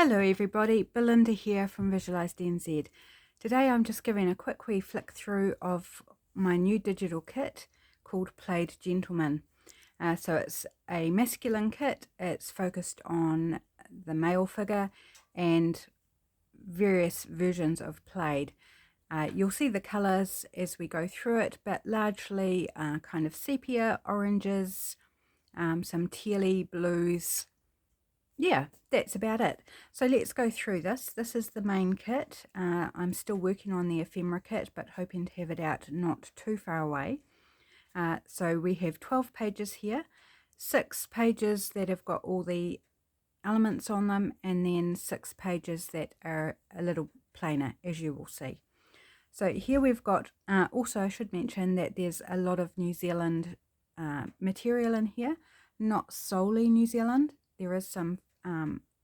Hello everybody, Belinda here from Visualised NZ. Today I'm just giving a quick wee flick through of my new digital kit called Plaid Gentlemen. So it's a masculine kit. It's focused on the male figure and various versions of plaid. You'll see the colours as we go through it, but largely kind of sepia, oranges, some tealy blues. Yeah, that's about it. So let's go through this. This is the main kit. I'm still working on the ephemera kit, but hoping to have it out not too far away. So we have 12 pages here, 6 pages that have got all the elements on them, and then 6 pages that are a little plainer, as you will see. So here we've got, also I should mention that there's a lot of New Zealand material in here, not solely New Zealand. There is some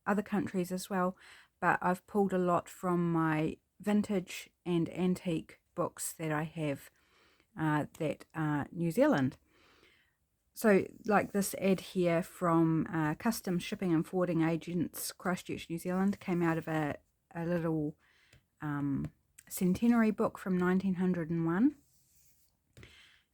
other countries as well, but I've pulled a lot from my vintage and antique books that I have that are New Zealand. So like this ad here from Custom Shipping and Forwarding Agents, Christchurch, New Zealand, came out of a little centenary book from 1901.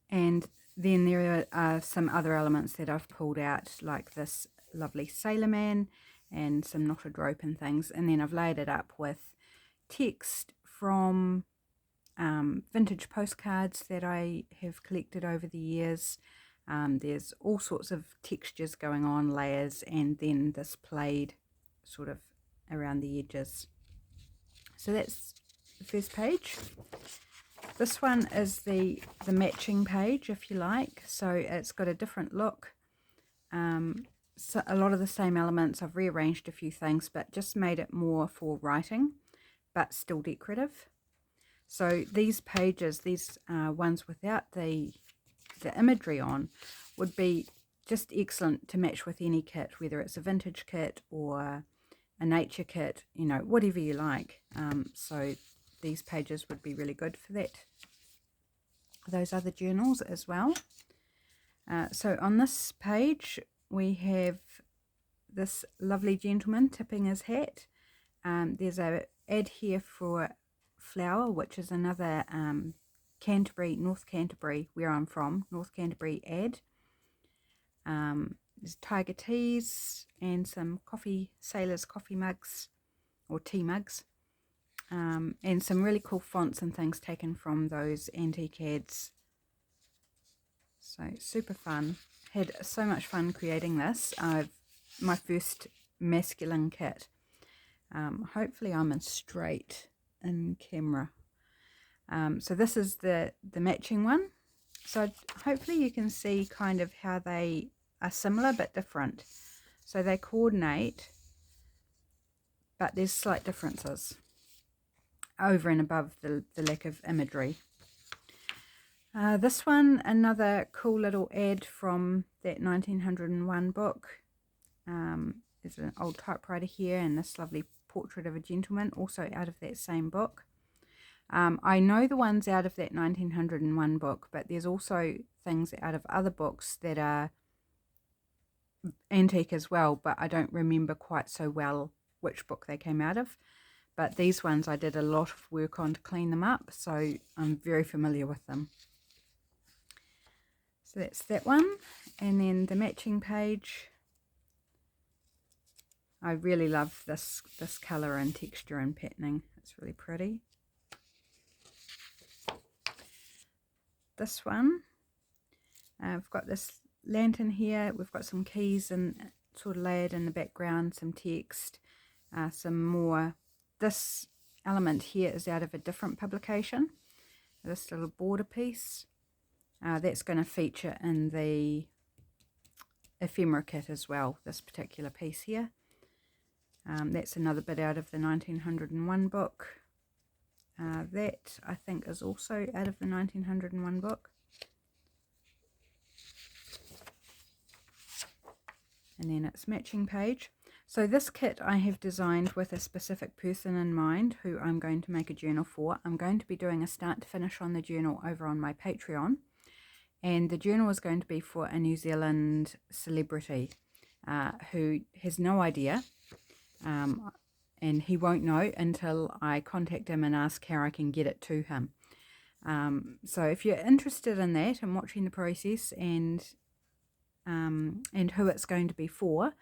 And then there are some other elements that I've pulled out, like this lovely sailorman and some knotted rope and things, and then I've laid it up with text from vintage postcards that I have collected over the years. There's all sorts of textures going on, layers, and then this plaid sort of around the edges. So that's the first page. This one is the matching page, if you like. So it's got a different look. So a lot of the same elements. I've rearranged a few things, but just made it more for writing, but still decorative. So these pages, these ones without the imagery on, would be just excellent to match with any kit, whether it's a vintage kit or a nature kit, you know, whatever you like. So these pages would be really good for that. Those other journals as well. So on this page we have this lovely gentleman tipping his hat. There's a ad here for Flower, which is another Canterbury, North Canterbury, where I'm from, North Canterbury ad. There's tiger teas and some coffee, sailors coffee mugs or tea mugs, and some really cool fonts and things taken from those antique ads. So super fun. Had so much fun creating this. My first masculine kit. Hopefully I'm in straight in camera. So this is the matching one. So hopefully you can see kind of how they are similar but different. So they coordinate, but there's slight differences over and above the lack of imagery. This one, another cool little ad from that 1901 book. There's an old typewriter here and this lovely portrait of a gentleman, also out of that same book. I know the ones out of that 1901 book, but there's also things out of other books that are antique as well, but I don't remember quite so well which book they came out of. But these ones I did a lot of work on to clean them up, so I'm very familiar with them. So that's that one, and then the matching page. I really love this colour and texture and patterning. It's really pretty. This one, I've got this lantern here. We've got some keys and sort of layered in the background, some text, some more. This element here is out of a different publication. This little border piece. That's going to feature in the ephemera kit as well, this particular piece here. That's another bit out of the 1901 book. That I think is also out of the 1901 book. And then its matching page. So this kit I have designed with a specific person in mind who I'm going to make a journal for. I'm going to be doing a start to finish on the journal over on my Patreon. And the journal is going to be for a New Zealand celebrity who has no idea and he won't know until I contact him and ask how I can get it to him. So if you're interested in that and watching the process and who it's going to be for,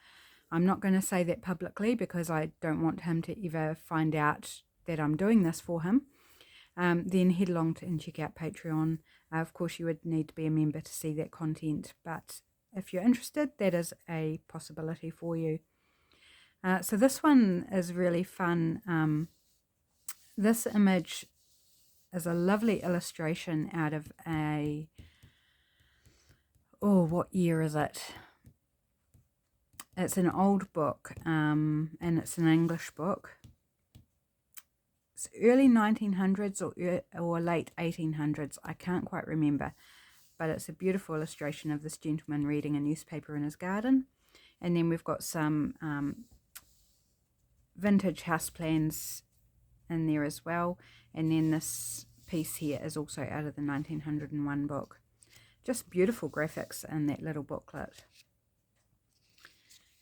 I'm not going to say that publicly because I don't want him to ever find out that I'm doing this for him. Then head along and check out Patreon. Of course, you would need to be a member to see that content, but if you're interested, that is a possibility for you. So this one is really fun. This image is a lovely illustration out of a, what year is it? It's an old book, and it's an English book. It's early 1900s or late 1800s. I can't quite remember, but it's a beautiful illustration of this gentleman reading a newspaper in his garden. And then we've got some vintage houseplants in there as well. And then this piece here is also out of the 1901 book. Just beautiful graphics in that little booklet.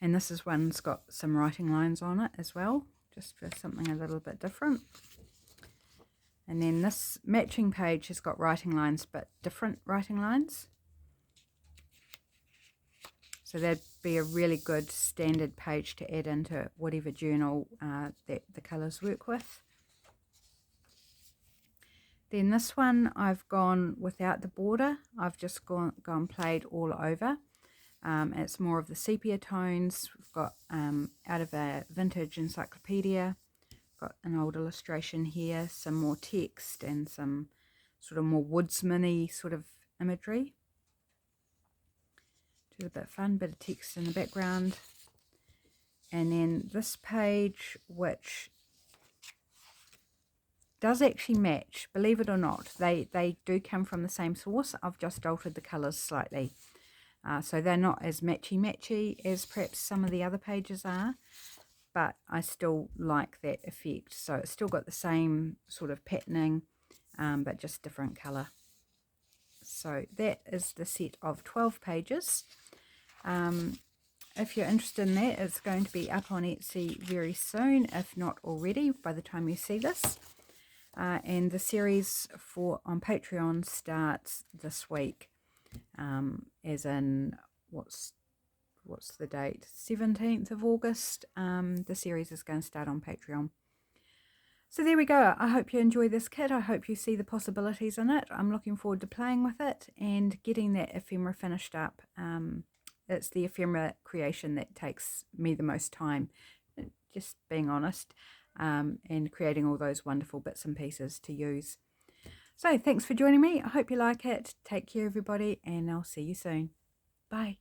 And this is one's got some writing lines on it as well, just for something a little bit different. And then this matching page has got writing lines, but different writing lines. So that'd be a really good standard page to add into whatever journal that the colours work with. Then this one I've gone without the border. I've just gone plaid all over. It's more of the sepia tones. We've got out of a vintage encyclopedia. Got an old illustration here, some more text and some sort of more woodsman-y sort of imagery. Just a bit fun, bit of text in the background. And then this page, which does actually match, believe it or not. They do come from the same source. I've just altered the colours slightly. So they're not as matchy as perhaps some of the other pages are, but I still like that effect. So it's still got the same sort of patterning, but just different colour. So that is the set of 12 pages. If you're interested in that, it's going to be up on Etsy very soon, if not already by the time you see this. And the series on Patreon starts this week. As in, what's the date? 17th of August. The series is going to start on Patreon. So there we go. I hope you enjoy this kit. I hope you see the possibilities in it. I'm looking forward to playing with it and getting that ephemera finished up. It's the ephemera creation that takes me the most time, just being honest, and creating all those wonderful bits and pieces to use. So thanks for joining me. I hope you like it. Take care, everybody, and I'll see you soon. Bye.